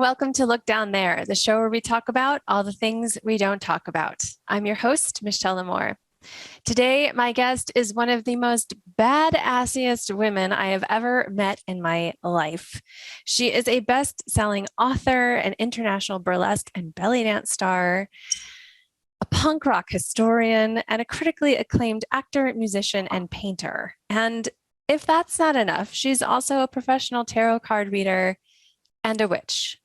welcome to Look Down There, the show where we talk about all the things we don't talk about. I'm your host, Michelle Amore. Today, my guest is one of the most badassiest women I have ever met in my life. She is a best-selling author, an international burlesque and belly dance star, a punk rock historian, and a critically acclaimed actor, musician, and painter. And if that's not enough, she's also a professional tarot card reader and a witch.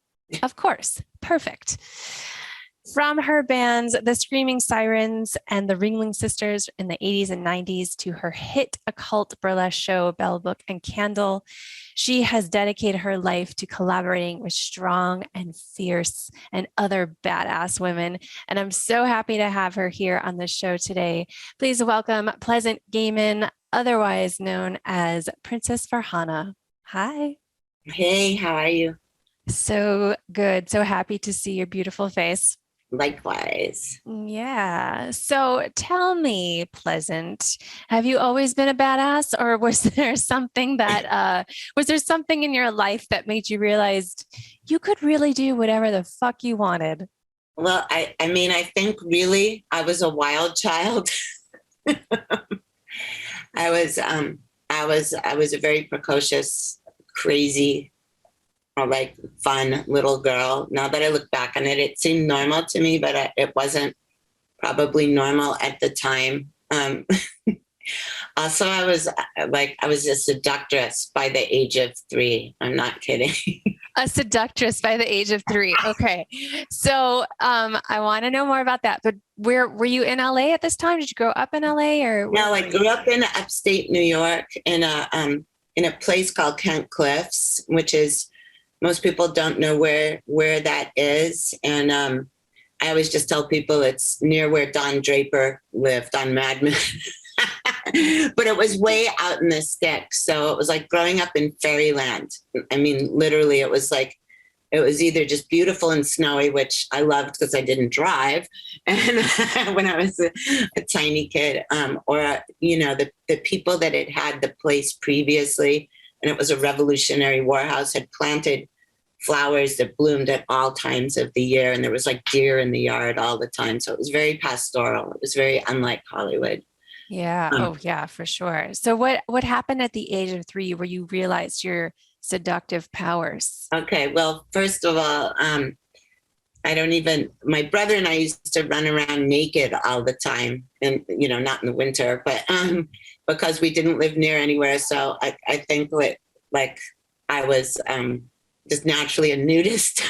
Of course, perfect. From her bands, the Screaming Sirens and the Ringling Sisters in the 80s and 90s to her hit occult burlesque show, Bell Book and Candle, she has dedicated her life to collaborating with strong and fierce and other badass women. And I'm so happy to have her here on the show today. Please welcome Pleasant Gehman, otherwise known as Princess Farhana. Hi. Hey, how are you? So good. So happy to see your beautiful face. Likewise. Yeah. So tell me, Pleasant, have you always been a badass, or was there something that was there something in your life that made you realize you could really do whatever the fuck you wanted? Well, I mean, I think really I was a wild child. I was a very precocious, crazy, or like fun little girl. Now that I look back on it, it seemed normal to me, but it wasn't probably normal at the time. Also, I was a seductress by the age of 3. I'm not kidding. A seductress by the age of 3. Okay. So I want to know more about that. But where were you in LA at this time? Did you grow up in LA or? No, I grew up in upstate New York in a place called Kent Cliffs, which is, most people don't know where that is. And I always just tell people it's near where Don Draper lived on Mad Men. But it was way out in the sticks. So it was like growing up in fairyland. I mean, literally, it was either just beautiful and snowy, which I loved because I didn't drive, and when I was a tiny kid, or the people that had the place previously, and it was a Revolutionary War house, had planted flowers that bloomed at all times of the year, and there was like deer in the yard all the time. So it was very pastoral. It was very unlike Hollywood. Yeah. Oh, yeah, for sure. So what happened at the age of 3 where you realized your seductive powers? Okay. Well, first of all, my brother and I used to run around naked all the time, and, not in the winter, but because we didn't live near anywhere. So I think that, like, I was just naturally a nudist.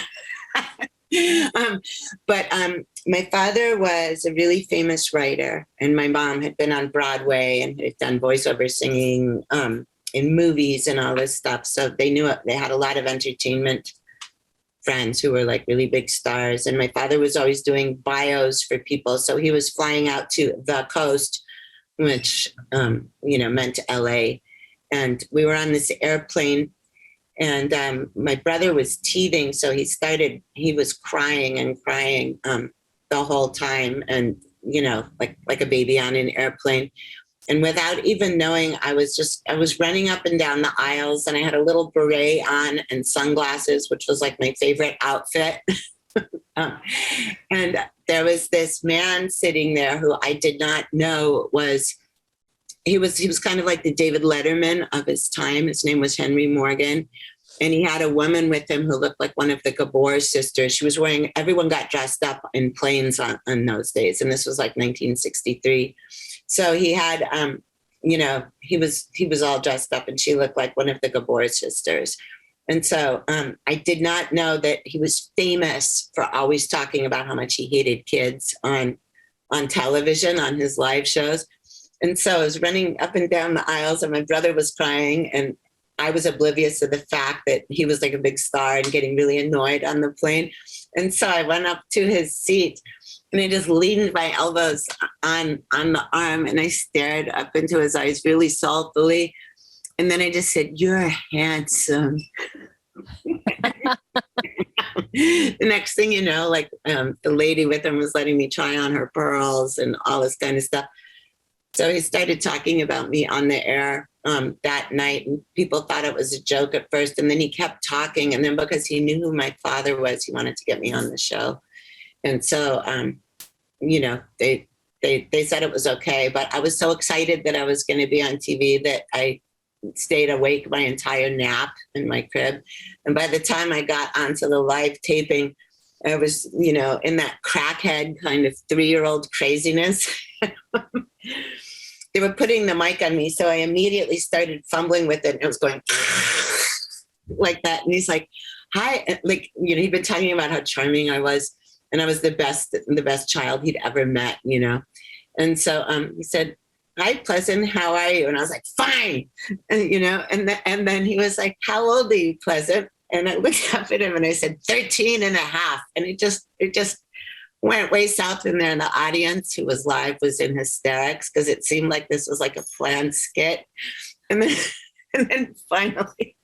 But my father was a really famous writer, and my mom had been on Broadway and had done voiceover singing in movies and all this stuff. So they knew it. They had a lot of entertainment friends who were like really big stars. And my father was always doing bios for people. So he was flying out to the coast, which, meant LA. And we were on this airplane, and my brother was teething. So he was crying and crying the whole time. And, like a baby on an airplane. And without even knowing, I was running up and down the aisles, and I had a little beret on and sunglasses, which was like my favorite outfit. And there was this man sitting there who I did not know he was kind of like the David Letterman of his time. His name was Henry Morgan. And he had a woman with him who looked like one of the Gabor sisters. Everyone got dressed up in planes on those days. And this was like 1963. So he had, he was all dressed up, and she looked like one of the Gabor sisters. And so I did not know that he was famous for always talking about how much he hated kids on television, on his live shows. And so I was running up and down the aisles, and my brother was crying, and I was oblivious to the fact that he was like a big star and getting really annoyed on the plane. And so I went up to his seat, and I just leaned my elbows on the arm, and I stared up into his eyes really soulfully. And then I just said, "You're handsome." The next thing you know, the lady with him was letting me try on her pearls and all this kind of stuff. So he started talking about me on the air that night, and people thought it was a joke at first. And then he kept talking. And then because he knew who my father was, he wanted to get me on the show. And so, you know, they said it was okay. But I was so excited that I was going to be on TV that I stayed awake my entire nap in my crib. And by the time I got onto the live taping, I was, you know, in that crackhead kind of 3-year-old craziness. They were putting the mic on me, so I immediately started fumbling with it, and it was going like that. And he's like, "Hi," like, you know, he'd been talking about how charming I was, and I was the best child he'd ever met, you know. And so he said, "Hi, Pleasant, how are you?" And I was like, "Fine," and, you know. And then he was like, "How old are you, Pleasant?" And I looked up at him and I said, 13 and a half. And it just went way south in there. And the audience who was live was in hysterics because it seemed like this was like a planned skit. And then, and then finally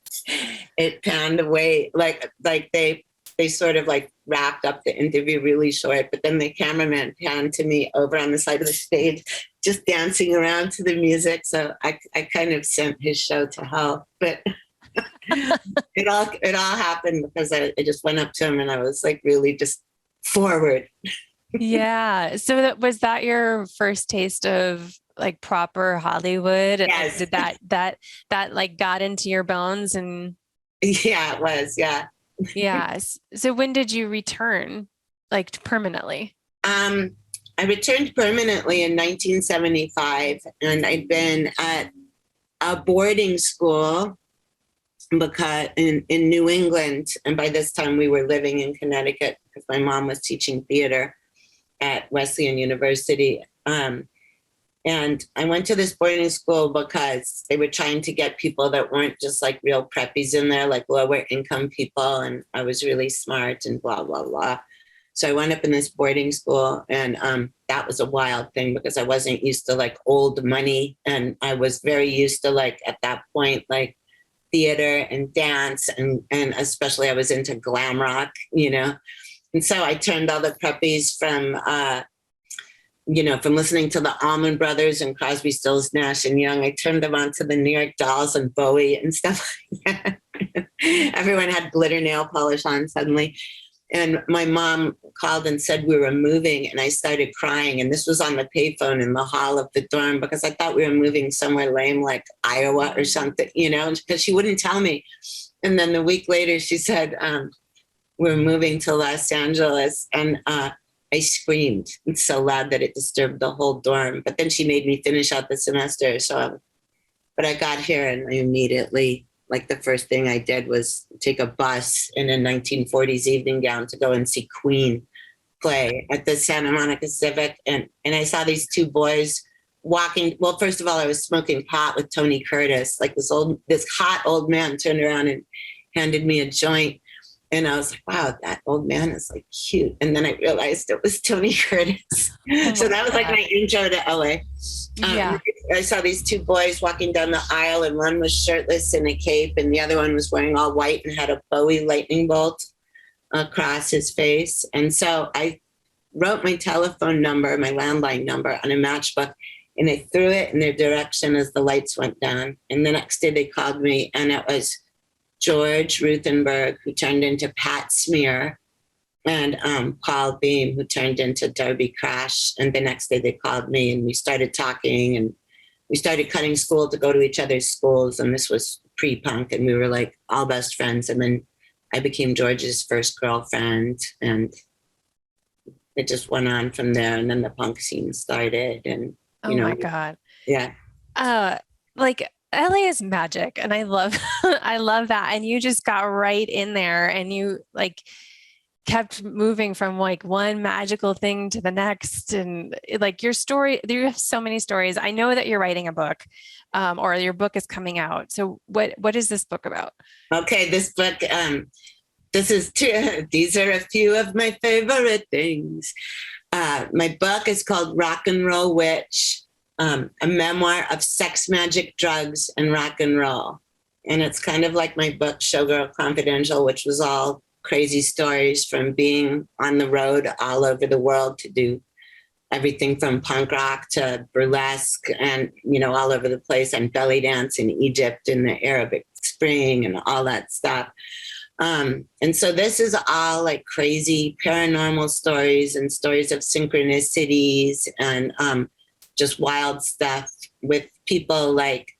it panned away. Like they sort of like wrapped up the interview really short, but then the cameraman panned to me over on the side of the stage, just dancing around to the music. So I kind of sent his show to hell, but it all happened because I just went up to him and I was like really just forward. Yeah. So was that your first taste of like proper Hollywood? And Yes. did that like got into your bones? And Yeah, it was. Yeah. yes. So when did you return, like permanently? I returned permanently in 1975, and I'd been at a boarding school because in New England, and by this time we were living in Connecticut because my mom was teaching theater at Wesleyan University. And I went to this boarding school because they were trying to get people that weren't just like real preppies in there, like lower income people. And I was really smart and blah, blah, blah. So I went up in this boarding school, and that was a wild thing because I wasn't used to like old money. And I was very used to like at that point, like theater and dance. And especially I was into glam rock, you know? And so I turned all the preppies from, you know, from listening to the Allman Brothers and Crosby, Stills, Nash and Young, I turned them on to the New York Dolls and Bowie and stuff like that. Everyone had glitter nail polish on suddenly. And my mom called and said we were moving, and I started crying. And this was on the payphone in the hall of the dorm because I thought we were moving somewhere lame like Iowa or something, you know, because she wouldn't tell me. And then the week later, she said, we're moving to Los Angeles. And I screamed so loud that it disturbed the whole dorm. But then she made me finish out the semester. So, but I got here and I immediately, like the first thing I did was take a bus in a 1940s evening gown to go and see Queen play at the Santa Monica Civic. And I saw these two boys walking. Well, first of all, I was smoking pot with Tony Curtis. Like this hot old man turned around and handed me a joint. And I was like, wow, that old man is like cute. And then I realized it was Tony Curtis. So that was like my intro to LA. Yeah. I saw these two boys walking down the aisle, and one was shirtless in a cape, and the other one was wearing all white and had a Bowie lightning bolt across his face. And so I wrote my telephone number, my landline number, on a matchbook, and I threw it in their direction as the lights went down. And the next day they called me, and it was George Ruthenberg, who turned into Pat Smear, and Paul Beam, who turned into Darby Crash. And the next day they called me, and we started talking, and we started cutting school to go to each other's schools. And this was pre-punk, and we were like all best friends. And then I became George's first girlfriend, and it just went on from there. And then the punk scene started, and oh my God. Yeah. Like LA is magic, and I love I love that. And you just got right in there, and you like kept moving from like one magical thing to the next. And like your story, you have so many stories. I know that you're writing a book, or your book is coming out. So what is this book about? Okay, this book, these are a few of my favorite things. My book is called Rock and Roll Witch, a memoir of sex, magic, drugs, and rock and roll. And it's kind of like my book, Showgirl Confidential, which was all crazy stories from being on the road all over the world to do everything from punk rock to burlesque and, all over the place, and belly dance in Egypt in the Arabic Spring and all that stuff. And so this is all like crazy paranormal stories and stories of synchronicities and just wild stuff with people like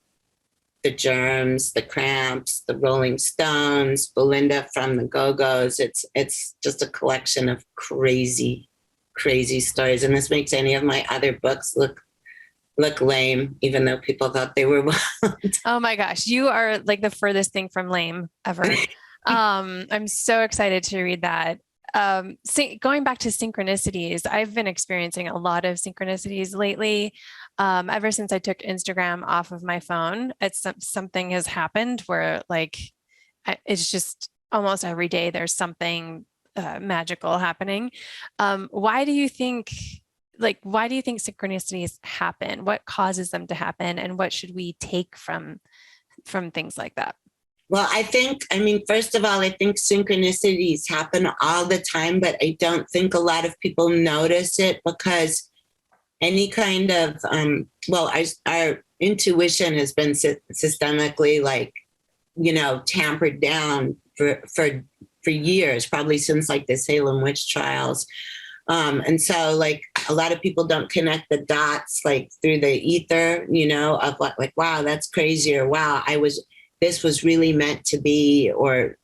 the Germs, the Cramps, the Rolling Stones, Belinda from the Go-Go's. It's just a collection of crazy, crazy stories. And this makes any of my other books look lame, even though people thought they were. Oh my gosh, you are like the furthest thing from lame ever. I'm so excited to read that. Going back to synchronicities, I've been experiencing a lot of synchronicities lately. Ever since I took Instagram off of my phone, something has happened where like it's just almost every day there's something magical happening. Why do you think synchronicities happen? What causes them to happen, and what should we take from things like that? Well, first of all, I think synchronicities happen all the time, but I don't think a lot of people notice it because any kind of, our intuition has been systemically tampered down for years, probably since like the Salem witch trials. And so like a lot of people don't connect the dots like through the ether, of what, like, wow, that's crazy, or wow, this was really meant to be, or,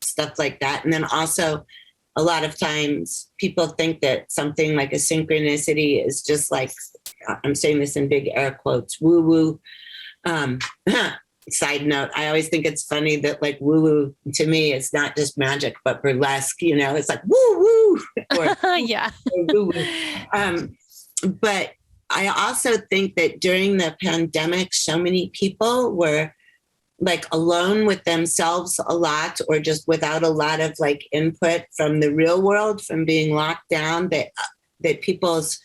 stuff like that. And then also a lot of times people think that something like a synchronicity is just like, I'm saying this in big air quotes, woo woo. Side note, I always think it's funny that like woo woo to me is not just magic, but burlesque, it's like woo woo. Yeah. Or woo woo. But I also think that during the pandemic, so many people were like alone with themselves a lot, or just without a lot of like input from the real world, from being locked down, that people's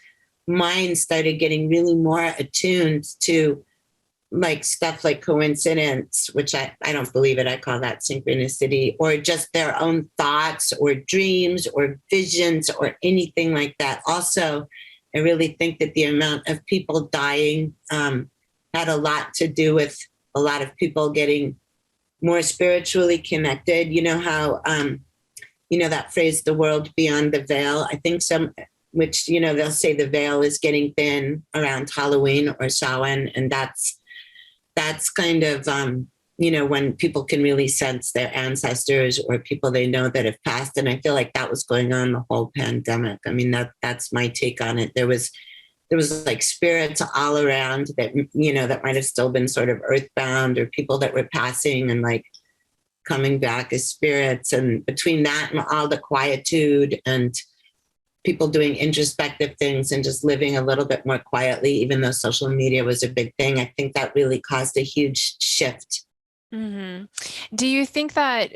minds started getting really more attuned to like stuff like coincidence, which I don't believe it. I call that synchronicity, or just their own thoughts or dreams or visions or anything like that. Also, I really think that the amount of people dying had a lot to do with a lot of people getting more spiritually connected. You know how, that phrase, the world beyond the veil, I think which, they'll say the veil is getting thin around Halloween or Samhain. And that's kind of, when people can really sense their ancestors or people they know that have passed. And I feel like that was going on the whole pandemic. I mean, that's my take on it. There was like spirits all around that, that might have still been sort of earthbound, or people that were passing and like coming back as spirits. And between that and all the quietude and people doing introspective things and just living a little bit more quietly, even though social media was a big thing, I think that really caused a huge shift. Mm-hmm. Do you think that,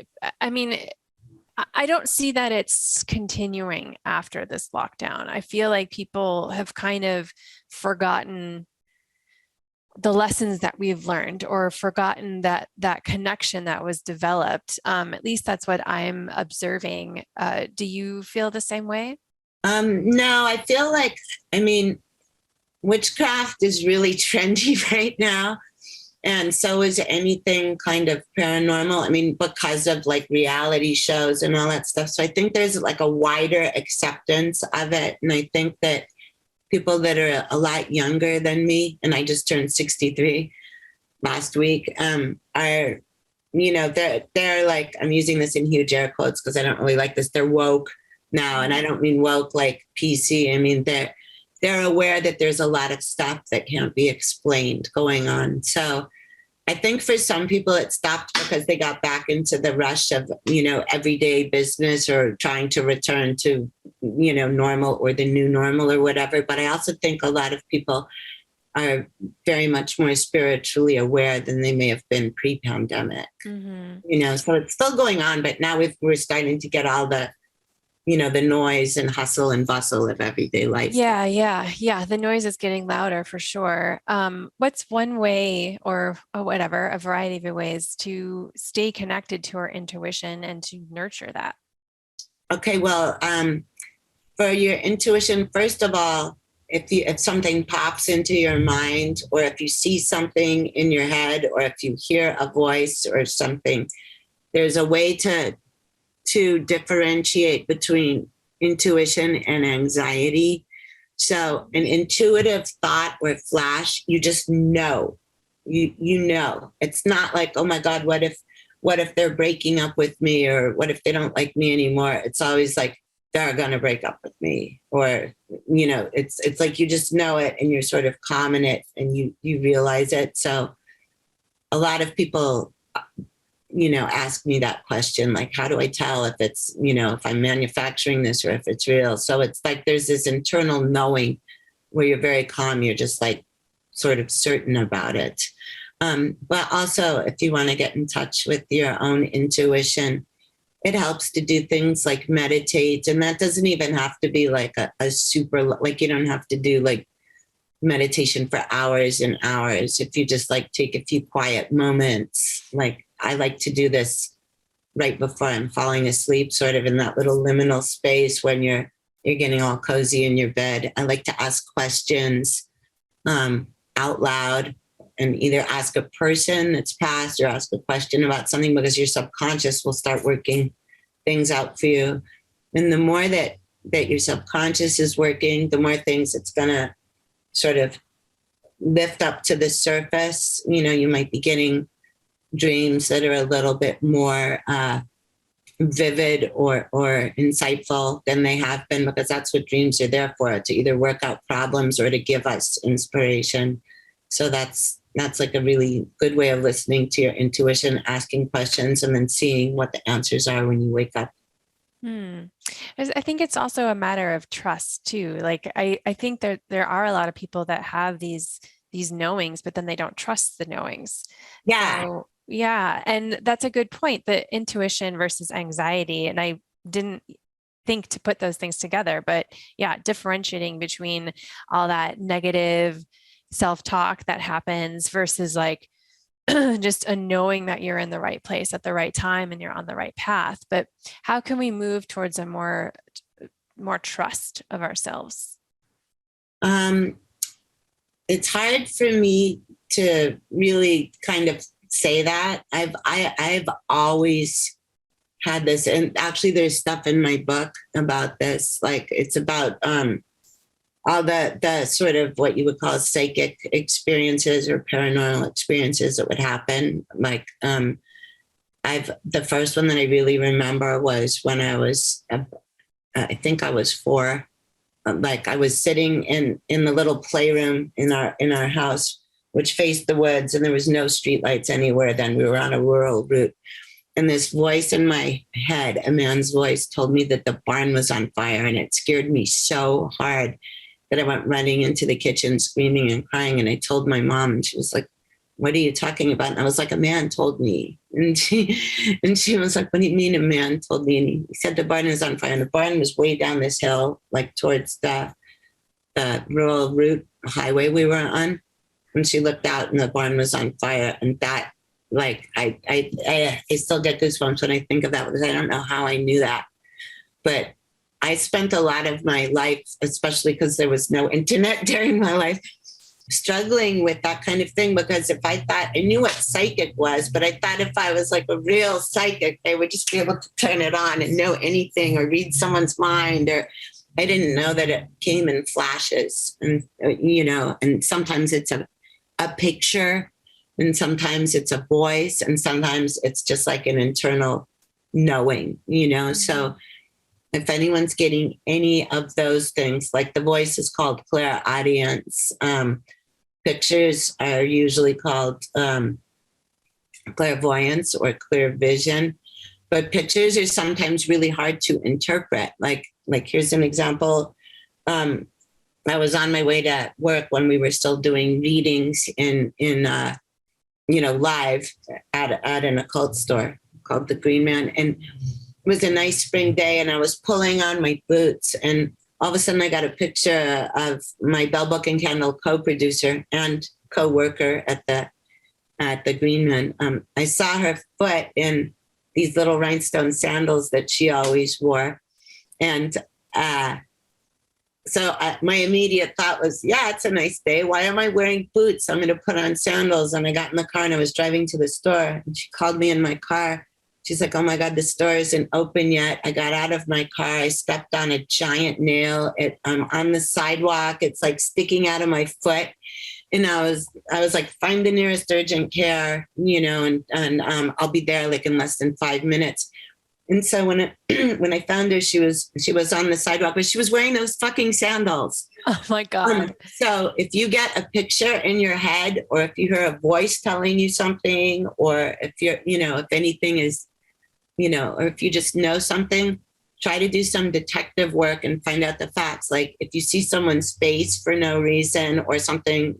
I don't see that it's continuing after this lockdown. I feel like people have kind of forgotten the lessons that we've learned, or forgotten that connection that was developed. At least that's what I'm observing. Do you feel the same way? No, I feel like, witchcraft is really trendy right now. And so is anything kind of paranormal. Because of like reality shows and all that stuff. So I think there's like a wider acceptance of it. And I think that people that are a lot younger than me, and I just turned 63 last week, are, they're like, I'm using this in huge air quotes because I don't really like this. They're woke now. And I don't mean woke like PC. I mean, they're aware that there's a lot of stuff that can't be explained going on. So I think for some people it stopped because they got back into the rush of, everyday business, or trying to return to, normal, or the new normal, or whatever. But I also think a lot of people are very much more spiritually aware than they may have been pre-pandemic. Mm-hmm. So it's still going on, but now we're starting to get all the, the noise and hustle and bustle of everyday life. Yeah. The noise is getting louder for sure. What's one way, or whatever, a variety of ways to stay connected to our intuition and to nurture that? Okay, well, for your intuition, first of all, if something pops into your mind, or if you see something in your head, or if you hear a voice or something, there's a way to differentiate between intuition and anxiety. So an intuitive thought or flash, you just know. You know. It's not like, oh my God, what if they're breaking up with me, or what if they don't like me anymore? It's always like, they're gonna break up with me. Or, it's like you just know it, and you're sort of calm in it, and you realize it. So a lot of people ask me that question, like, how do I tell if it's, if I'm manufacturing this or if it's real? So it's like there's this internal knowing where you're very calm. You're just like sort of certain about it. But also, if you want to get in touch with your own intuition, it helps to do things like meditate. And that doesn't even have to be like a super, like, you don't have to do like meditation for hours and hours. If you just like take a few quiet moments, like I like to do this right before I'm falling asleep, sort of in that little liminal space when you're getting all cozy in your bed. I like to ask questions out loud, and either ask a person that's passed or ask a question about something, because your subconscious will start working things out for you. And the more that your subconscious is working, the more things it's going to sort of lift up to the surface. You might be getting dreams that are a little bit more vivid or insightful than they have been, because that's what dreams are there for, to either work out problems or to give us inspiration. So that's like a really good way of listening to your intuition, asking questions, and then seeing what the answers are when you wake up. I think it's also a matter of trust too. Like I think there are a lot of people that have these knowings, but then they don't trust the knowings. Yeah. So, yeah. And that's a good point, the intuition versus anxiety. And I didn't think to put those things together, but yeah, differentiating between all that negative self-talk that happens versus like just a knowing that you're in the right place at the right time and you're on the right path. But how can we move towards a more trust of ourselves? It's hard for me to really kind of say that. I've always had this, and actually there's stuff in my book about this. Like it's about all the sort of what you would call psychic experiences or paranormal experiences that would happen. Like the first one that I really remember was when I was, I think I was 4. Like I was sitting in the little playroom in our house, which faced the woods, and there was no streetlights anywhere then. We were on a rural route. And this voice in my head, a man's voice, told me that the barn was on fire, and it scared me so hard that I went running into the kitchen screaming and crying. And I told my mom, and she was like, "What are you talking about?" And I was like, "A man told me." And she was like, "What do you mean a man told me?" And he said the barn is on fire. And the barn was way down this hill, like towards the rural route highway we were on. And she looked out and the barn was on fire. And that, like, I still get goosebumps when I think of that, because I don't know how I knew that. But I spent a lot of my life, especially because there was no internet during my life, struggling with that kind of thing. Because if I thought, I knew what psychic was, but I thought if I was like a real psychic, they would just be able to turn it on and know anything or read someone's mind. Or I didn't know that it came in flashes. And, and sometimes it's a picture, and sometimes it's a voice, and sometimes it's just like an internal knowing, So if anyone's getting any of those things, like the voice is called clairaudience. Pictures are usually called clairvoyance or clear vision. But pictures are sometimes really hard to interpret. Like here's an example. I was on my way to work when we were still doing readings in live at an occult store called the Green Man. And it was a nice spring day, and I was pulling on my boots, and all of a sudden I got a picture of my Bell Book and Candle co-producer and co-worker at the Green Man. I saw her foot in these little rhinestone sandals that she always wore. And my immediate thought was, yeah, it's a nice day. Why am I wearing boots? I'm going to put on sandals. And I got in the car and I was driving to the store, and she called me in my car. She's like, oh my God, the store isn't open yet. I got out of my car. I stepped on a giant nail. On the sidewalk. It's like sticking out of my foot. And I was like, find the nearest urgent care, and I'll be there like in less than 5 minutes. And so when I found her, she was on the sidewalk, but she was wearing those fucking sandals. Oh my God. So if you get a picture in your head, or if you hear a voice telling you something, or if you're, if anything is, or if you just know something, try to do some detective work and find out the facts. Like if you see someone's face for no reason or something,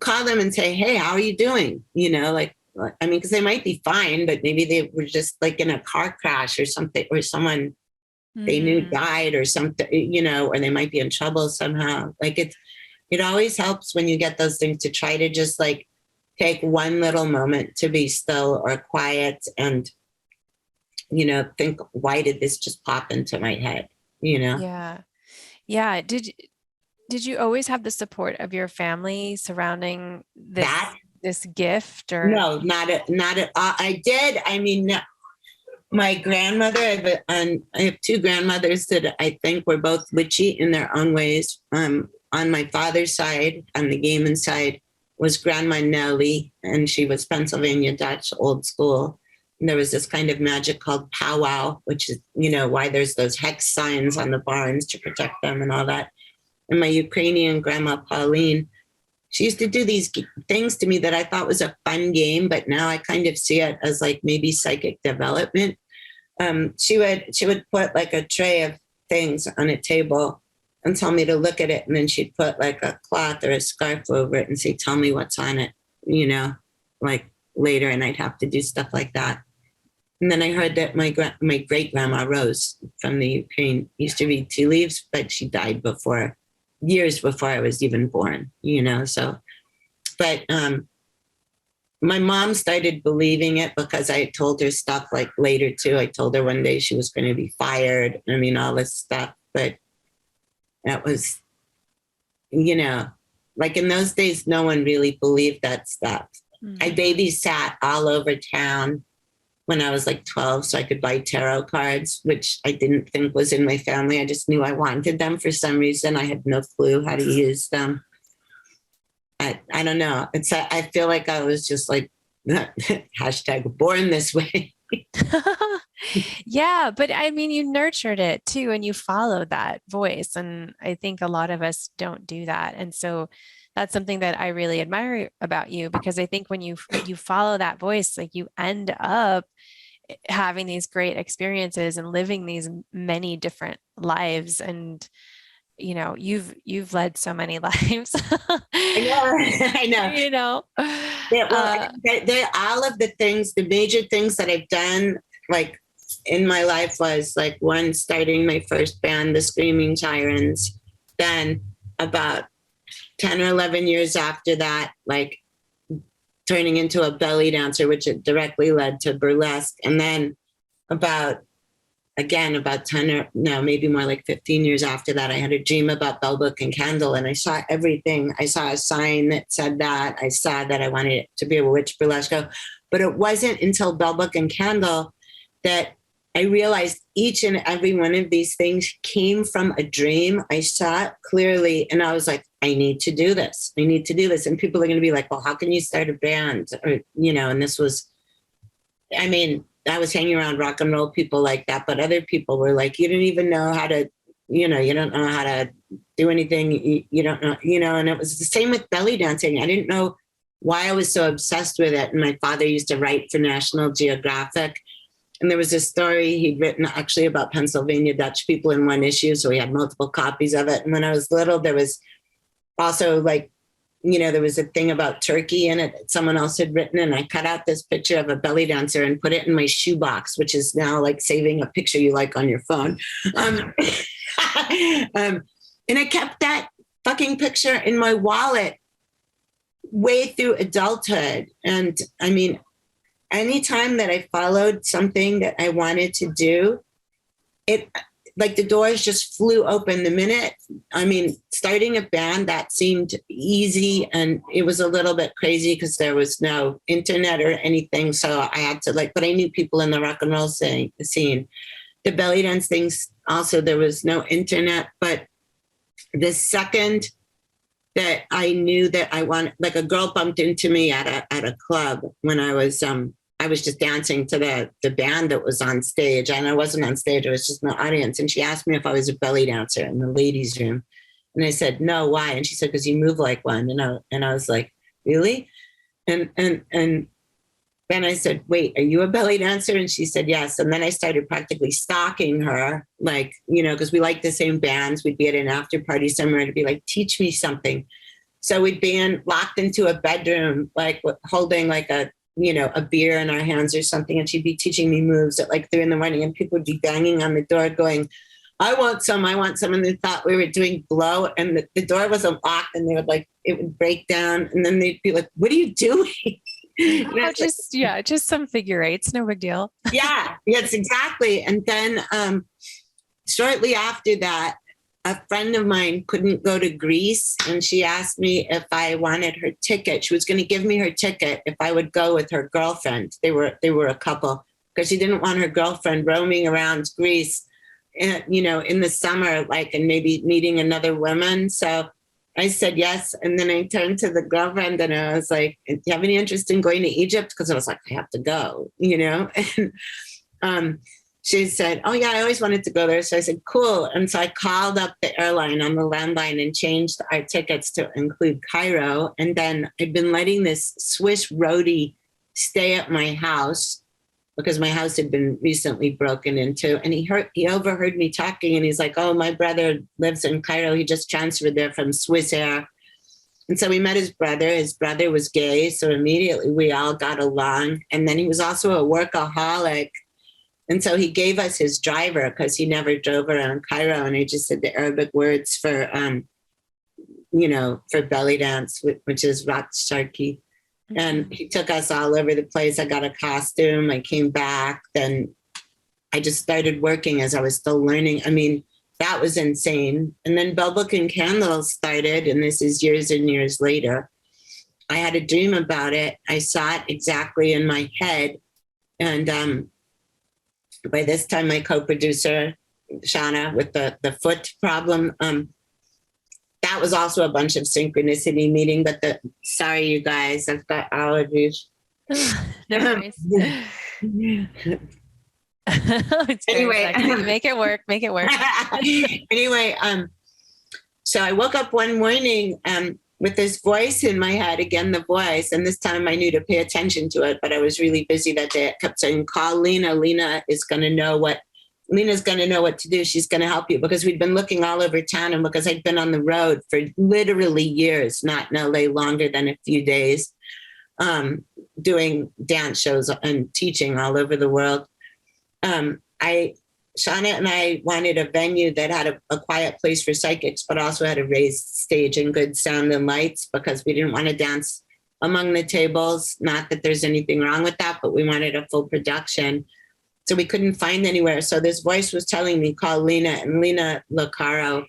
call them and say, hey, how are you doing? Because they might be fine, but maybe they were just like in a car crash or something, or someone they knew died or something, or they might be in trouble somehow. Like it always helps when you get those things to try to just like take one little moment to be still or quiet and, think, why did this just pop into my head? Yeah. Yeah. Did you always have the support of your family surrounding this gift, or? No, not at all. I did. I mean, no. My grandmother, I have two grandmothers that I think were both witchy in their own ways. On my father's side, on the Gehman side, was Grandma Nellie, and she was Pennsylvania Dutch, old school. And there was this kind of magic called powwow, which is, why there's those hex signs on the barns to protect them and all that. And my Ukrainian grandma, Pauline, she used to do these things to me that I thought was a fun game, but now I kind of see it as like maybe psychic development. She would put like a tray of things on a table and tell me to look at it, and then she'd put like a cloth or a scarf over it and say, "Tell me what's on it," like later, and I'd have to do stuff like that. And then I heard that my great grandma Rose from the Ukraine used to read tea leaves, but she died years before I was even born, so, but, my mom started believing it because I told her stuff like later too. I told her one day she was going to be fired. I mean, all this stuff, but that was, like in those days, no one really believed that stuff. I babysat all over town when I was like 12, so I could buy tarot cards, which I didn't think was in my family. I just knew I wanted them for some reason. I had no clue how to use them. I don't know. I feel like I was just like hashtag born this way. Yeah, but I mean, you nurtured it too, and you followed that voice. And I think a lot of us don't do that. And so that's something that I really admire about you, because I think when you follow that voice, like you end up having these great experiences and living these many different lives. And you've led so many lives. I know. They're all of the things, the major things that I've done, like in my life, was like one, starting my first band, the Screaming Sirens. Then about 10 or 11 years after that, like turning into a belly dancer, which it directly led to burlesque. And then about 10 or no, maybe more like 15 years after that, I had a dream about Bell Book and Candle, and I saw everything. I saw a sign that said that. I saw that I wanted it to be a witch burlesque show. But it wasn't until Bell Book and Candle that I realized each and every one of these things came from a dream. I saw it clearly, and I was like, I need to do this. I need to do this. And people are going to be like, well, how can you start a band? Or, and this was, I mean, I was hanging around rock and roll people like that, but other people were like, you don't even know how to, you don't know how to do anything. You don't know, and it was the same with belly dancing. I didn't know why I was so obsessed with it. And my father used to write for National Geographic. And there was a story he'd written actually about Pennsylvania Dutch people in one issue. So he had multiple copies of it. And when I was little, there was also like, there was a thing about Turkey in it that someone else had written, and I cut out this picture of a belly dancer and put it in my shoebox, which is now like saving a picture you like on your phone. And I kept that fucking picture in my wallet way through adulthood. And I mean, anytime that I followed something that I wanted to do, like the doors just flew open the minute. I mean, starting a band, that seemed easy, and it was a little bit crazy because there was no internet or anything. So I had to but I knew people in the rock and roll scene. The belly dance things also, there was no internet. But the second that I knew that I wanted, like a girl bumped into me at a club when I was just dancing to the band that was on stage, and I wasn't on stage. I was just in the audience. And she asked me if I was a belly dancer in the ladies' room. And I said, no, why? And she said, because you move like one. And I was like, really? And then I said, wait, are you a belly dancer? And she said, yes. And then I started practically stalking her, because we liked the same bands. We'd be at an after party somewhere to be like, teach me something. So we'd be locked into a bedroom, holding a beer in our hands or something. And she'd be teaching me moves at 3 a.m. and people would be banging on the door going, I want some. And they thought we were doing blow, and the door wasn't locked, and they would it would break down. And then they'd be like, what are you doing? Oh, just some figure eights, no big deal. Yes, exactly. And then shortly after that, a friend of mine couldn't go to Greece, and she asked me if I wanted her ticket. She was going to give me her ticket if I would go with her girlfriend. They were a couple, because she didn't want her girlfriend roaming around Greece, in the summer, and maybe meeting another woman. So I said yes. And then I turned to the girlfriend and I was like, do you have any interest in going to Egypt? Because I was like, I have to go, And she said, oh yeah, I always wanted to go there. So I said, cool. And so I called up the airline on the landline and changed our tickets to include Cairo. And then I'd been letting this Swiss roadie stay at my house because my house had been recently broken into. And he overheard me talking, and he's like, oh, my brother lives in Cairo. He just transferred there from Swiss Air. And so we met his brother. His brother was gay. So immediately we all got along. And then he was also a workaholic. And so he gave us his driver because he never drove around Cairo. And I just said the Arabic words for belly dance, which is rat sharki. And he took us all over the place. I got a costume. I came back. Then I just started working as I was still learning. I mean, that was insane. And then Bell Book and Candles started, and this is years and years later. I had a dream about it. I saw it exactly in my head. And by this time, my co-producer, Shauna, with the foot problem, that was also a bunch of synchronicity meeting, but sorry, you guys, I've got allergies. No worries. Anyway, make it work. Anyway, so I woke up one morning with this voice in my head, again, the voice, and this time I knew to pay attention to it, but I was really busy that day. It kept saying, call Lena. Lena is going to know what to do. She's going to help you, because we'd been looking all over town, and because I'd been on the road for literally years, not in LA longer than a few days, doing dance shows and teaching all over the world. Shauna and I wanted a venue that had a quiet place for psychics, but also had a raised stage and good sound and lights, because we didn't want to dance among the tables. Not that there's anything wrong with that, but we wanted a full production. So we couldn't find anywhere. So this voice was telling me, call Lena. And Lena Locaro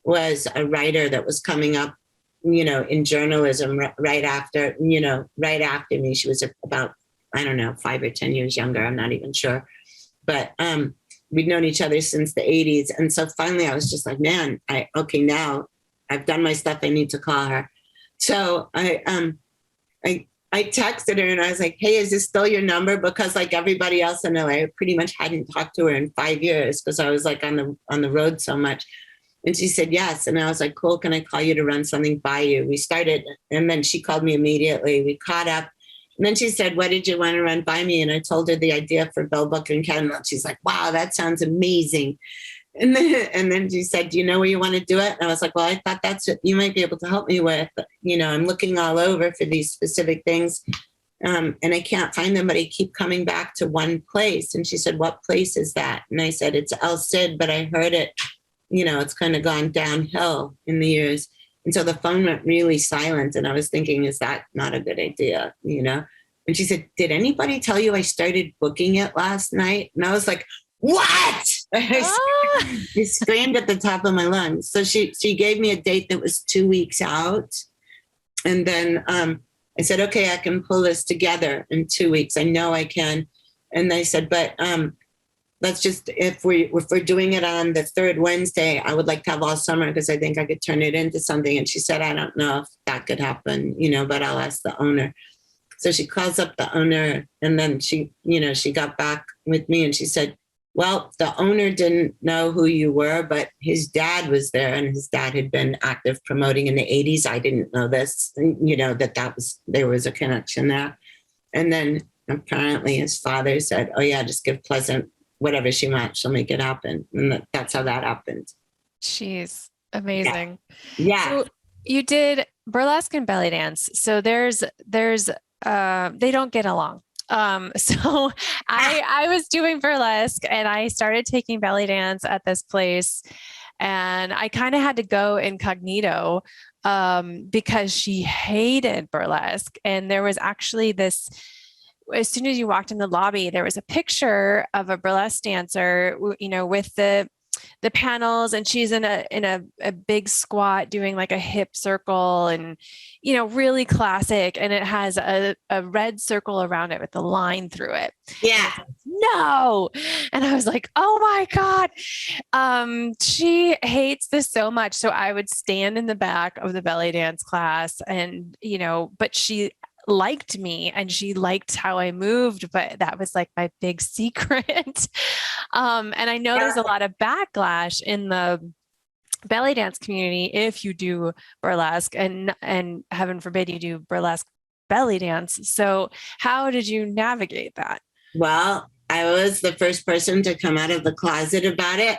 was a writer that was coming up, in journalism right after me. She was about, 5 or 10 years younger. I'm not even sure. But we'd known each other since the 80s. And so finally I was just like, man, now I've done my stuff. I need to call her. So I texted her and I was like, hey, is this still your number? Because like everybody else in LA, I pretty much hadn't talked to her in 5 years because I was like on the road so much. And she said, yes. And I was like, cool, can I call you to run something by you? We started, and then she called me immediately. We caught up. And then she said, what did you want to run by me? And I told her the idea for Bell Book and Candle. She's like, wow, that sounds amazing. And then she said, do you know where you want to do it? And I was like, well, I thought that's what you might be able to help me with. I'm looking all over for these specific things. And I can't find them, but I keep coming back to one place. And she said, what place is that? And I said, it's El Cid, but I heard it, it's kind of gone downhill in the years. And so the phone went really silent. And I was thinking, is that not a good idea? And she said, did anybody tell you I started booking it last night? And I was like, what? Ah, I screamed at the top of my lungs. So she gave me a date that was 2 weeks out. And then I said, okay, I can pull this together in 2 weeks. I know I can. And they said, but let's just, if we're doing it on the third Wednesday, I would like to have all summer because I think I could turn it into something. And she said, I don't know if that could happen, but I'll ask the owner. So she calls up the owner, and then she got back with me and she said, well, the owner didn't know who you were, but his dad was there, and his dad had been active promoting in the 80s. I didn't know this, there was a connection there. And then apparently his father said, oh yeah, just give Pleasant whatever she wants. She'll make it happen. And that's how that happened. jeez, amazing. Yeah. So you did burlesque and belly dance. So there's they don't get along. So I was doing burlesque and I started taking belly dance at this place, and I kind of had to go incognito because she hated burlesque. And there was actually this, as soon as you walked in the lobby, there was a picture of a burlesque dancer, with the panels, and she's in a big squat doing like a hip circle, and really classic, and it has a red circle around it with the line through it. Yeah. No. And I was like, oh my God. She hates this so much. So I would stand in the back of the belly dance class, and but she liked me and she liked how I moved, but that was like my big secret. And I know there's a lot of backlash in the belly dance community if you do burlesque, and heaven forbid you do burlesque belly dance. So how did you navigate that? Well, I was the first person to come out of the closet about it.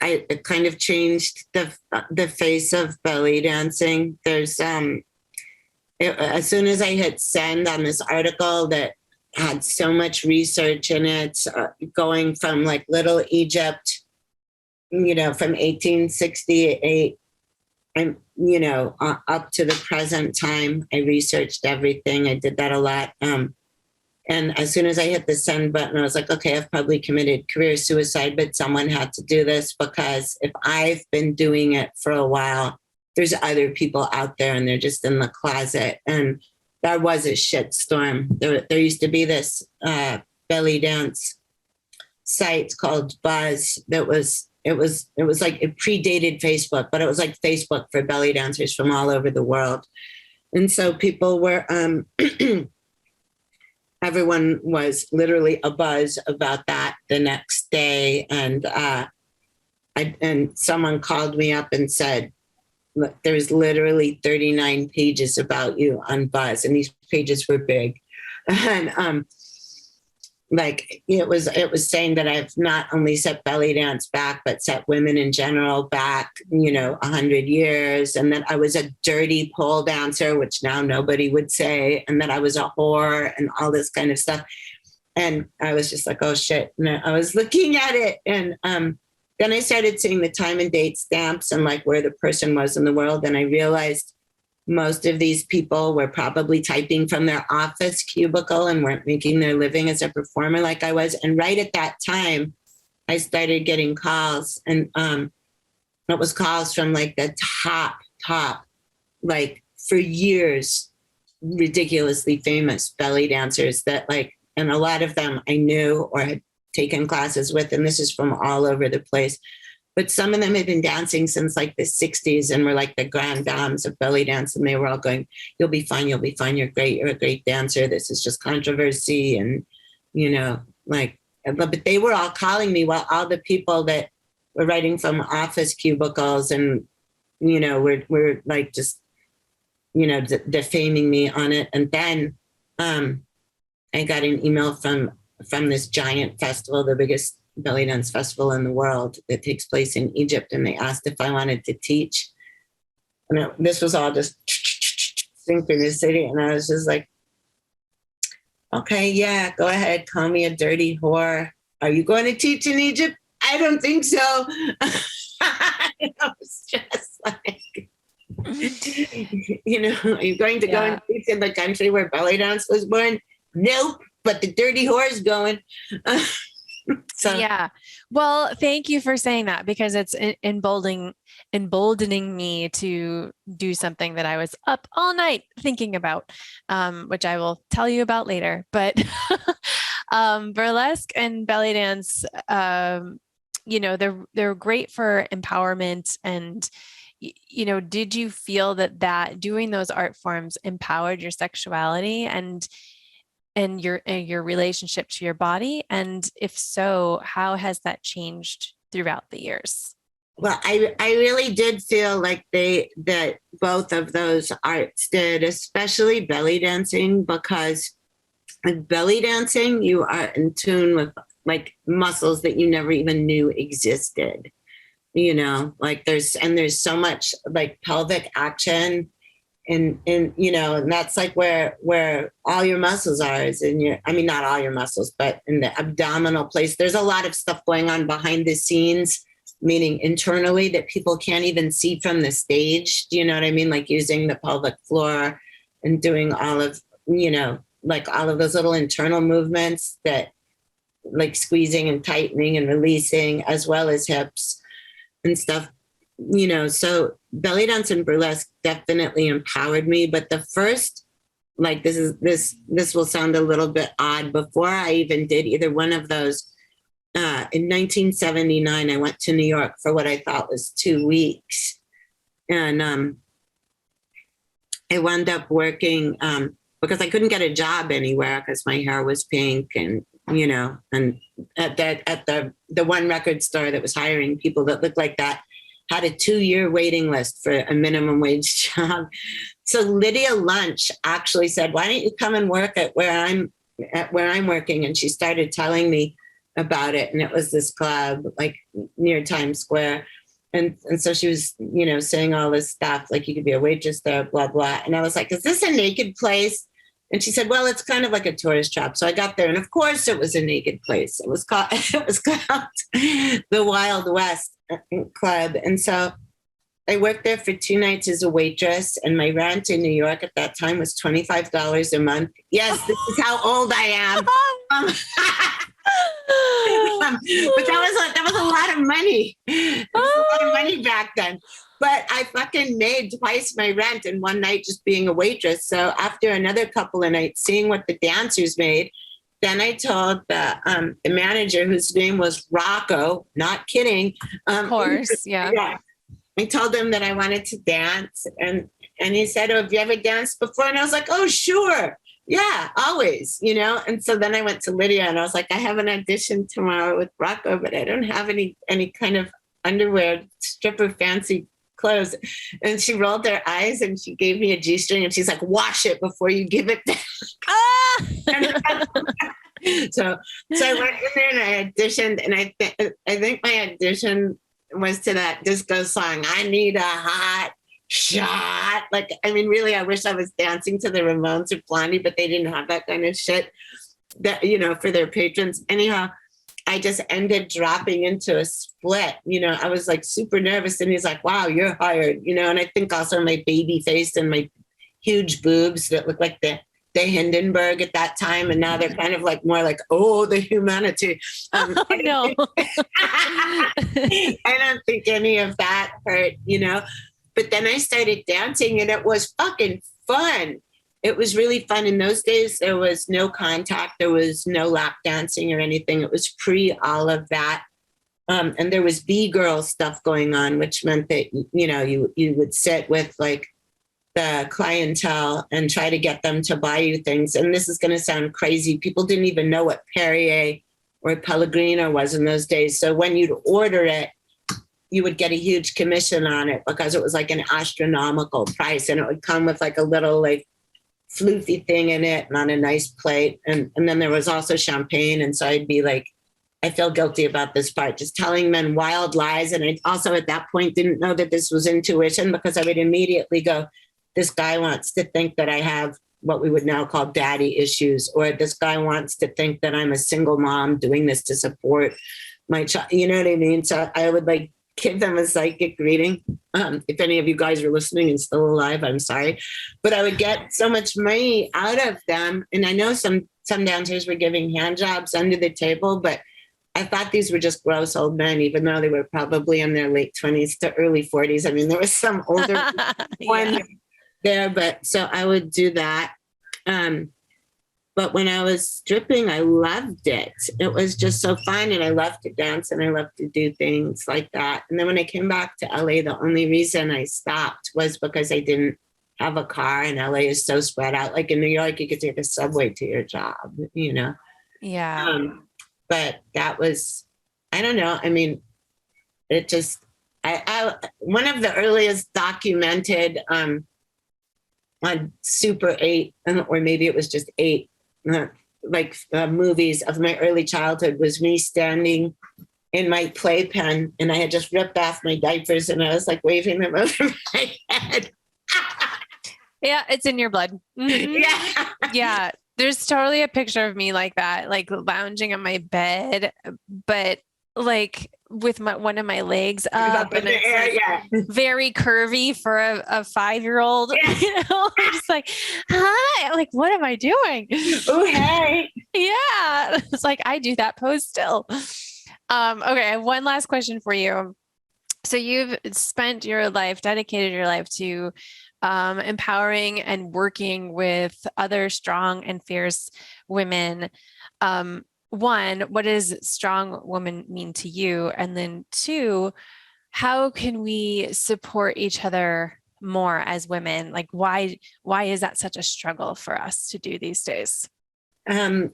It kind of changed the face of belly dancing. There's as soon as I hit send on this article that had so much research in it, going from like Little Egypt, from 1868, and up to the present time, I researched everything. I did that a lot. And as soon as I hit the send button, I was like, okay, I've probably committed career suicide, but someone had to do this, because if I've been doing it for a while, there's other people out there and they're just in the closet. And there was a shitstorm. There used to be this belly dance site called Buzz it was like, it predated Facebook, but it was like Facebook for belly dancers from all over the world. And so people were everyone was literally abuzz about that the next day. And and someone called me up and said, look, there's literally 39 pages about you on Buzz, and these pages were big. And like it was saying that I've not only set belly dance back, but set women in general back, 100 years. And that I was a dirty pole dancer, which now nobody would say. And that I was a whore and all this kind of stuff. And I was just like, oh shit. And I was looking at it. And then I started seeing the time and date stamps and like where the person was in the world. And I realized most of these people were probably typing from their office cubicle and weren't making their living as a performer like I was. And right at that time, I started getting calls, and it was calls from like the top, like for years, ridiculously famous belly dancers that like, and a lot of them I knew or had taken classes with, and this is from all over the place. But some of them had been dancing since like the 60s and were like the grand dames of belly dance. And they were all going, you'll be fine. You'll be fine. You're great. You're a great dancer. This is just controversy. And, but they were all calling me, while all the people that were writing from office cubicles and, were like just, defaming me on it. And then I got an email from this giant festival, the biggest belly dance festival in the world that takes place in Egypt. And they asked if I wanted to teach. And this was all just synchronicity. And I was just like, okay, yeah, go ahead. Call me a dirty whore. Are you going to teach in Egypt? I don't think so. I was just like, are you going to go and teach in the country where belly dance was born? Nope. but the dirty whore's going. So yeah. Well, thank you for saying that because it's emboldening me to do something that I was up all night thinking about, which I will tell you about later. But burlesque and belly dance, they're great for empowerment. And did you feel that doing those art forms empowered your sexuality and your relationship to your body? And if so, how has that changed throughout the years? well, I really did feel like that both of those arts did, especially belly dancing, because with belly dancing, you are in tune with like muscles that you never even knew existed. Like there's so much like pelvic action and that's like where all your muscles are is in your, I mean, not all your muscles, but in the abdominal place. There's a lot of stuff going on behind the scenes, meaning internally, that people can't even see from the stage. Do you know what I mean? Like using the pelvic floor and doing all of, like all of those little internal movements that like squeezing and tightening and releasing, as well as hips and stuff. So belly dance and burlesque definitely empowered me. But the first, like this will sound a little bit odd. Before I even did either one of those, in 1979, I went to New York for what I thought was 2 weeks. And I wound up working because I couldn't get a job anywhere because my hair was pink and and at the one record store that was hiring people that looked like that had a 2-year waiting list for a minimum wage job. So Lydia Lunch actually said, "Why don't you come and work at where I'm working?" And she started telling me about it. And it was this club like near Times Square. And so she was, saying all this stuff, like you could be a waitress there, blah, blah. And I was like, "Is this a naked place?" And she said, "Well, it's kind of like a tourist trap." So I got there, and of course it was a naked place. It was called the Wild West Club. And so I worked there for 2 nights as a waitress, and my rent in New York at that time was $25 a month. Yes, this is how old I am. But that was a lot of money. It was a lot of money back then. But I fucking made twice my rent in one night just being a waitress. So after another couple of nights, seeing what the dancers made, then I told the manager, whose name was Rocco, not kidding. Of course, yeah. I told him that I wanted to dance. And he said, "Oh, have you ever danced before?" And I was like, "Oh, sure. Yeah, always, And so then I went to Lydia and I was like, "I have an audition tomorrow with Rocco, but I don't have any kind of underwear, stripper fancy clothes." And she rolled her eyes and she gave me a G-string and she's like, "Wash it before you give it back." So I went in there and I auditioned, and I think my audition was to that disco song, "I Need a Hot Shot." Like, I mean, really, I wish I was dancing to the Ramones or Blondie, but they didn't have that kind of shit that, for their patrons. Anyhow, I just ended dropping into a split. I was like super nervous, and he's like, "Wow, you're hired." And I think also my baby face and my huge boobs that look like the Hindenburg at that time, and now they're kind of like more like, "Oh, the humanity." No. I don't think any of that hurt, But then I started dancing, and it was fucking fun. It was really fun. In those days, there was no contact. There was no lap dancing or anything. It was pre all of that. And there was B-girl stuff going on, which meant that, you would sit with like the clientele and try to get them to buy you things. And this is going to sound crazy. People didn't even know what Perrier or Pellegrino was in those days. So when you'd order it, you would get a huge commission on it because it was like an astronomical price, and it would come with like a little like floofy thing in it and on a nice plate. And then there was also champagne. And so I'd be like, I feel guilty about this part, just telling men wild lies. And I also at that point didn't know that this was intuition, because I would immediately go, "This guy wants to think that I have what we would now call daddy issues," or "This guy wants to think that I'm a single mom doing this to support my child." You know what I mean? So I would like give them a psychic reading. If any of you guys are listening and still alive, I'm sorry. But I would get so much money out of them. And I know some some dancers were giving hand jobs under the table, but I thought these were just gross old men, even though they were probably in their late 20s to early 40s. I mean, there was some older one there, but so I would do that. But when I was stripping, I loved it. It was just so fun. And I loved to dance and I loved to do things like that. And then when I came back to LA, the only reason I stopped was because I didn't have a car, and LA is so spread out. Like in New York, you could take a subway to your job, you know? Yeah. But that was, I don't know. I mean, it just, one of the earliest documented on Super 8, or maybe it was just 8, movies of my early childhood was me standing in my playpen, and I had just ripped off my diapers and I was like waving them over my head. Yeah, it's in your blood. Mm-hmm. Yeah. Yeah. There's totally a picture of me like that, like lounging on my bed, but like with one of my legs up and it's like very curvy for a 5-year-old. Yeah. You know, I'm just like, hi, like, what am I doing? Oh, hey. Yeah. It's like, I do that pose still. Okay. I have one last question for you. So you've spent your life, dedicated your life to empowering and working with other strong and fierce women. One, what does strong woman mean to you? And then 2, how can we support each other more as women? Like, why is that such a struggle for us to do these days? Well,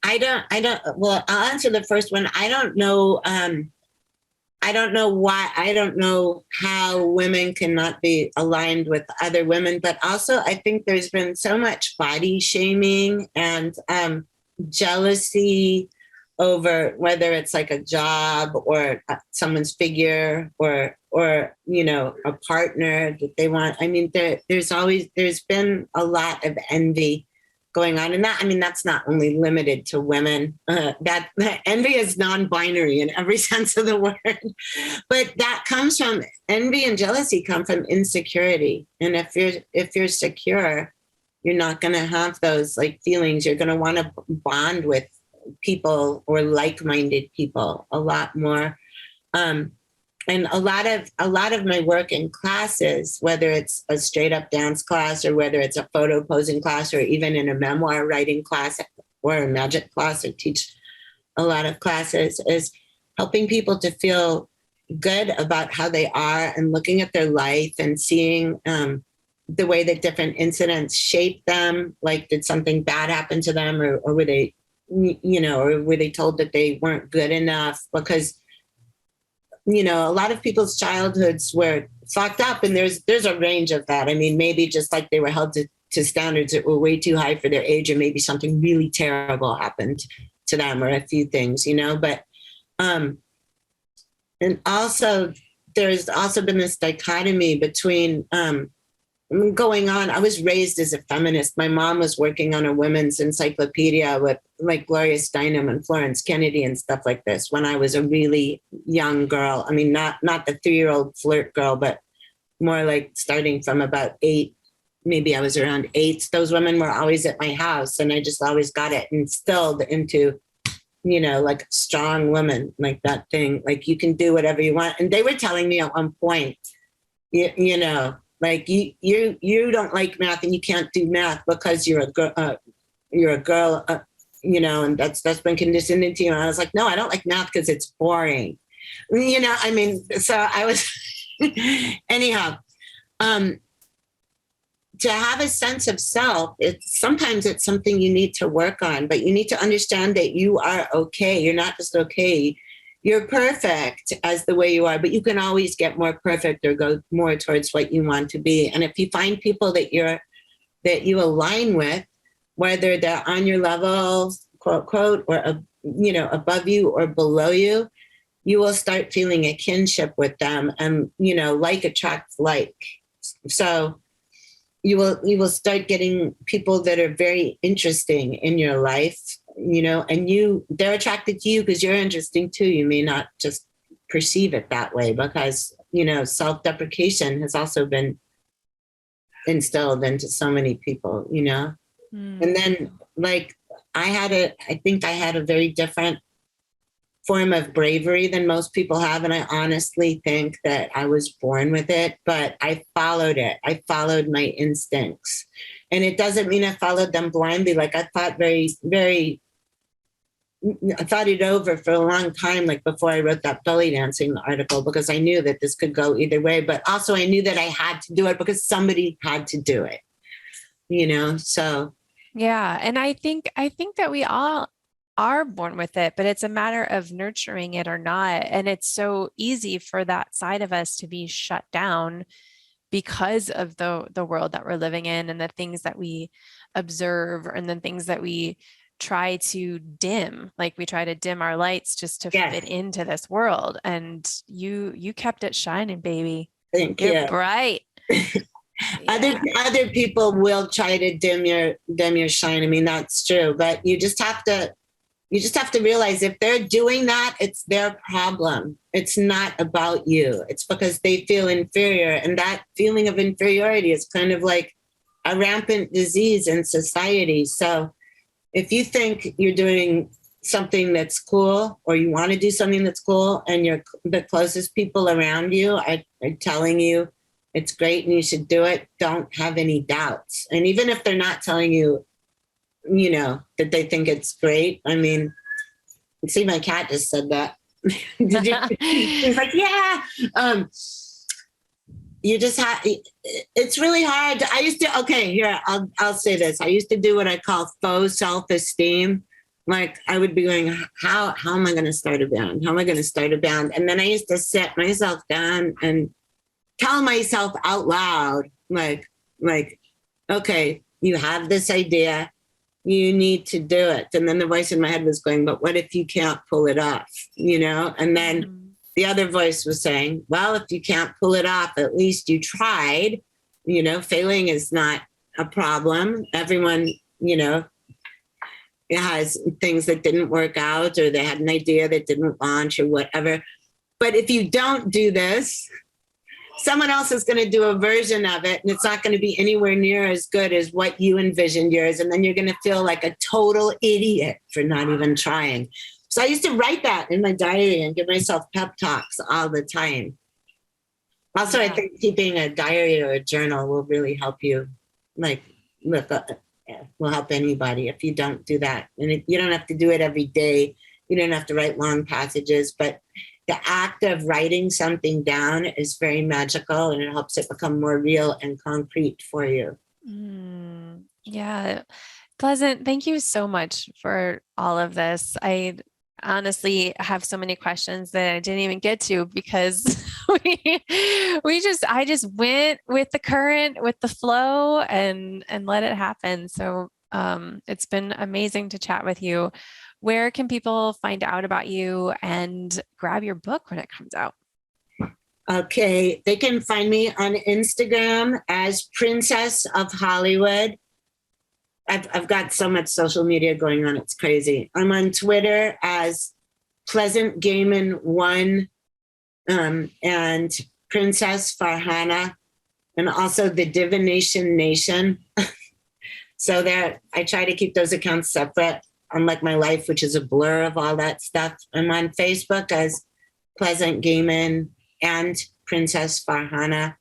I'll answer the first one. I don't know why. I don't know how women cannot be aligned with other women, but also I think there's been so much body shaming and jealousy over whether it's like a job or someone's figure or you know, a partner that they want. I mean, there's been a lot of envy going on. And that, I mean, that's not only limited to women. That envy is non-binary in every sense of the word. But that comes from envy and jealousy come from insecurity. And if you're secure, you're not going to have those like feelings. You're going to want to bond with people or like-minded people a lot more. And a lot of my work in classes, whether it's a straight up dance class or whether it's a photo posing class or even in a memoir writing class or a magic class, I teach a lot of classes, is helping people to feel good about how they are and looking at their life and seeing the way that different incidents shape them. Like, did something bad happen to them, or were they, you know, or were they told that they weren't good enough? Because, you know, a lot of people's childhoods were fucked up, and there's a range of that. I mean, maybe just like they were held to standards that were way too high for their age, or maybe something really terrible happened to them, or a few things, you know. But and also there's also been this dichotomy between going on. I was raised as a feminist. My mom was working on a women's encyclopedia with like Gloria Steinem and Florence Kennedy and stuff like this when I was a really young girl. I mean, not the 3-year-old flirt girl, but more like starting from about 8. Maybe I was around 8. Those women were always at my house, and I just always got it instilled into, you know, like strong woman, like that thing, like you can do whatever you want. And they were telling me at one point, you know, like you don't like math and you can't do math because you're a girl, you know, and that's been conditioned into you. And I was like, no, I don't like math because it's boring, you know. I mean, so I was anyhow. To have a sense of self, sometimes it's something you need to work on, but you need to understand that you are okay. You're not just okay. You're perfect as the way you are, but you can always get more perfect or go more towards what you want to be. And if you find people that you align with, whether they're on your level, quote, quote, or, you know, above you or below you, you will start feeling a kinship with them, and, you know, like attracts like. So you will start getting people that are very interesting in your life, you know, and they're attracted to you because you're interesting too. You may not just perceive it that way because, you know, self-deprecation has also been instilled into so many people, you know. And then like I think I had a very different form of bravery than most people have. And I honestly think that I was born with it, but I followed it. I followed my instincts. And it doesn't mean I followed them blindly. Like I thought I thought it over for a long time, like before I wrote that belly dancing article, because I knew that this could go either way. But also I knew that I had to do it because somebody had to do it, so. Yeah. And I think that we all are born with it, but it's a matter of nurturing it or not. And it's so easy for that side of us to be shut down because of the world that we're living in and the things that we observe and the things that we try to dim. Like we try to dim our lights just to Yes. fit into this world. And you kept it shining, baby. Thank You're you. bright. Other people will try to dim your shine. I mean, that's true, but you just have to realize if they're doing that, it's their problem. It's not about you. It's because they feel inferior. And that feeling of inferiority is kind of like a rampant disease in society. So if you think you're doing something that's cool or you want to do something that's cool and the closest people around you are telling you it's great and you should do it, don't have any doubts. And even if they're not telling you, that they think it's great. I mean, see, my cat just said that. Did you? He's like, yeah. You just have, it's really hard. I'll say this. I used to do what I call faux self-esteem. Like I would be going, how am I going to start a band? How am I going to start a band? And then I used to sit myself down and tell myself out loud, like, okay, you have this idea, you need to do it. And then the voice in my head was going, but what if you can't pull it off? And then the other voice was saying, well, if you can't pull it off, at least you tried. Failing is not a problem. Everyone, has things that didn't work out or they had an idea that didn't launch or whatever. But if you don't do this, someone else is going to do a version of it and it's not going to be anywhere near as good as what you envisioned yours. And then you're going to feel like a total idiot for not even trying. So I used to write that in my diary and give myself pep talks all the time. Also, I think keeping a diary or a journal will really help you, will help anybody if you don't do that. And you don't have to do it every day. You don't have to write long passages, but the act of writing something down is very magical and it helps it become more real and concrete for you. Yeah. Pleasant, thank you so much for all of this. I honestly have so many questions that I didn't even get to because I just went with the current, with the flow and let it happen. So it's been amazing to chat with you. Where can people find out about you and grab your book when it comes out? Okay, they can find me on Instagram as Princess of Hollywood. I've got so much social media going on, it's crazy. I'm on Twitter as Pleasant Gehman 1 and Princess Farhana, and also the Divination Nation. So there, I try to keep those accounts separate, unlike my life, which is a blur of all that stuff. I'm on Facebook as Pleasant Gehman and Princess Farhana.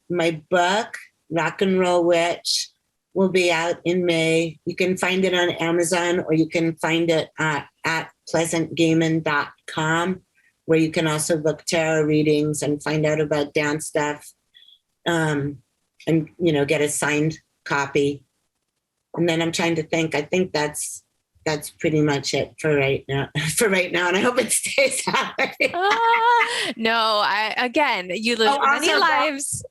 My book, Rock and Roll Witch, will be out in May. You can find it on Amazon or you can find it at pleasantgehman.com, where you can also book tarot readings and find out about dance stuff and, get a signed copy. And then I'm trying to think, I think that's pretty much it for right now. And I hope it stays that way. No, you live many lives.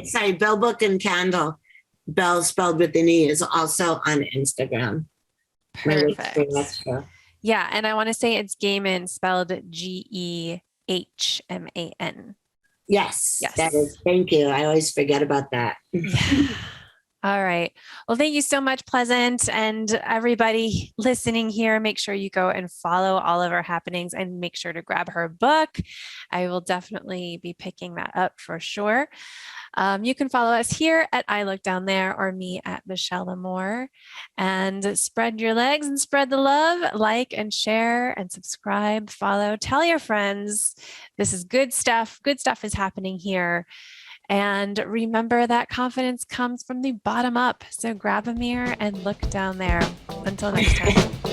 Sorry, Bell Book and Candle. Bell spelled with an E is also on Instagram. Perfect. Yeah, and I want to say it's Gehman, spelled Gehman. Yes, that is. Thank you. I always forget about that. Yeah. All right. Well, thank you so much, Pleasant. And everybody listening here, make sure you go and follow all of our happenings and make sure to grab her book. I will definitely be picking that up for sure. You can follow us here at I Look Down There or me at Michelle Lamore. And spread your legs and spread the love. Like and share and subscribe, follow, tell your friends. This is good stuff. Good stuff is happening here. And remember that confidence comes from the bottom up. So grab a mirror and look down there. Until next time.